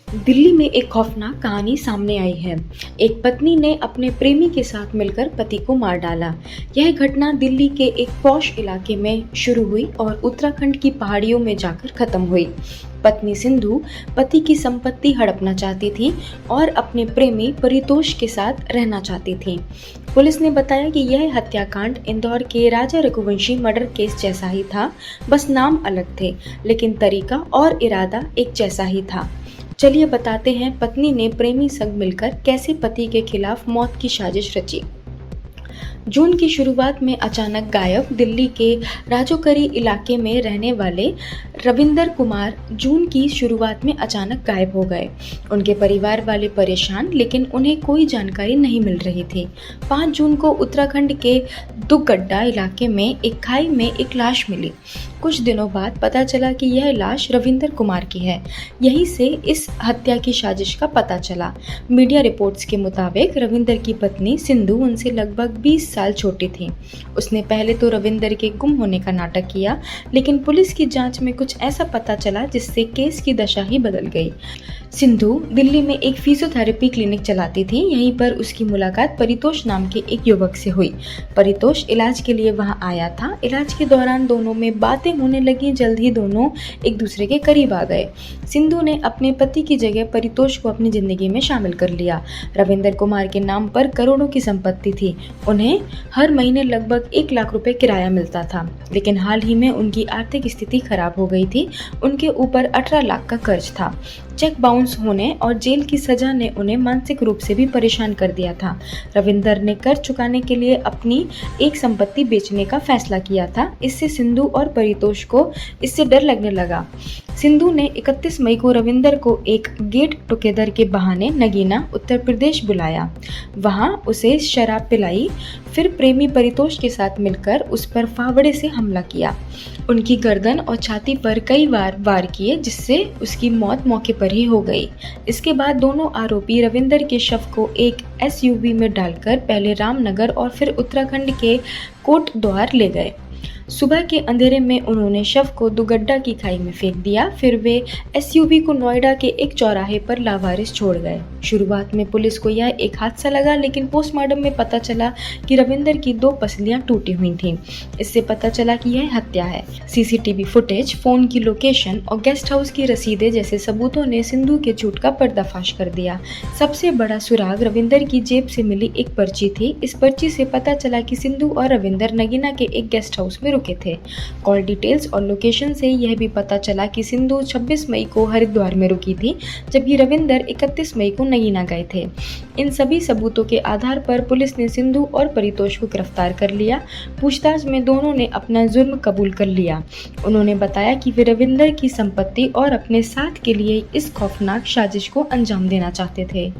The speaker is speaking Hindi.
दिल्ली में एक खौफनाक कहानी सामने आई है। एक पत्नी ने अपने प्रेमी के साथ मिलकर पति को मार डाला। यह घटना दिल्ली के एक पॉश इलाके में शुरू हुई और उत्तराखंड की पहाड़ियों में जाकर खत्म हुई। पत्नी सिंधु पति की संपत्ति हड़पना चाहती थी और अपने प्रेमी परितोष के साथ रहना चाहती थी। पुलिस ने बताया कि यह हत्याकांड इंदौर के राजा रघुवंशी मर्डर केस जैसा ही था, बस नाम अलग थे, लेकिन तरीका और इरादा एक जैसा ही था। चलिए बताते हैं पत्नी ने प्रेमी संग मिलकर कैसे पति के खिलाफ मौत की साजिश रची। जून की शुरुआत में अचानक गायब दिल्ली के राजौरी इलाके में रहने वाले रविंदर कुमार जून की शुरुआत में अचानक गायब हो गए। उनके परिवार वाले परेशान, लेकिन उन्हें कोई जानकारी नहीं मिल रही थी। 5 जून को उत्तराखंड के दुगड्डा इलाके में एक खाई में एक लाश मिली। कुछ दिनों बाद पता चला कि यह लाश रविंदर कुमार की है। यहीं से इस हत्या की साजिश का पता चला। मीडिया रिपोर्ट्स के मुताबिक रविंदर की पत्नी सिंधु उनसे लगभग 20 साल छोटी थी। उसने पहले तो रविंदर के गुम होने का नाटक किया, लेकिन पुलिस की जांच में कुछ ऐसा पता चला जिससे केस की दशा ही बदल गई। सिंधु दिल्ली में एक फिजियोथेरेपी क्लिनिक चलाती थी। यहीं पर उसकी मुलाकात परितोष नाम के एक युवक से हुई। परितोष इलाज के लिए वहां आया था। इलाज के दौरान दोनों में बातें होने लगी। जल्द ही दोनों एक दूसरे के करीब आ गए। सिंधु ने अपने पति की जगह परितोष को अपनी जिंदगी में शामिल कर लिया। रविंदर कुमार के नाम पर करोड़ों की संपत्ति थी। उन्हें हर महीने लगभग 1 लाख रुपए किराया मिलता था, लेकिन हाल ही में उनकी आर्थिक स्थिति खराब हो गई थी। उनके ऊपर 18 लाख का कर्ज था। चेक बाउंस होने और जेल की सजा ने उन्हें मानसिक रूप से भी परेशान कर दिया था। रविंदर ने कर्ज चुकाने के लिए अपनी एक संपत्ति बेचने का फैसला किया था। इससे सिंधु और परितोष को इससे डर लगने लगा। सिंधु ने 31 मई को रविंदर को एक गेट टुगेदर के बहाने नगीना, उत्तर प्रदेश बुलाया। वहां उसे शराब पिलाई। फिर प्रेमी परितोष के साथ मिलकर उस पर फावड़े से हमला किया। उनकी गर्दन और छाती पर कई बार वार किए, जिससे उसकी मौत मौके पर ही हो गई। इसके बाद दोनों आरोपी रविंदर के शव को एक SUV में डालकर पहले रामनगर और फिर उत्तराखंड के कोटद्वार ले गए। सुबह के अंधेरे में उन्होंने शव को दुगड्डा की खाई में फेंक दिया। फिर वे SUV को नोएडा के एक चौराहे पर लावारिस छोड़ गए। शुरुआत में पुलिस को यह एक हादसा लगा, लेकिन पोस्टमार्टम में पता चला कि रविंदर की 2 पसलियां टूटी हुई थीं। इससे पता चला कि यह हत्या है। CCTV फुटेज, फोन की लोकेशन और गेस्ट हाउस की रसीदें जैसे सबूतों ने सिंधु के झूठ का पर्दाफाश कर दिया। सबसे बड़ा सुराग रविंदर की जेब से मिली एक पर्ची थी। इस पर्ची से पता चला कि सिंधु और रविंदर नगीना के एक गेस्ट हाउस में रुके थे। कॉल डिटेल्स और लोकेशन से यह भी पता चला कि सिंधु 26 मई को हरिद्वार में रुकी थी, जबकि रविंदर 31 मई को नगीना गए थे। इन सभी सबूतों के आधार पर पुलिस ने सिंधु और परितोष को गिरफ्तार कर लिया। पूछताछ में दोनों ने अपना जुर्म कबूल कर लिया। उन्होंने बताया कि वे रविंदर की संपत्ति और अपने साथ के लिए इस खौफनाक साजिश को अंजाम देना चाहते थे।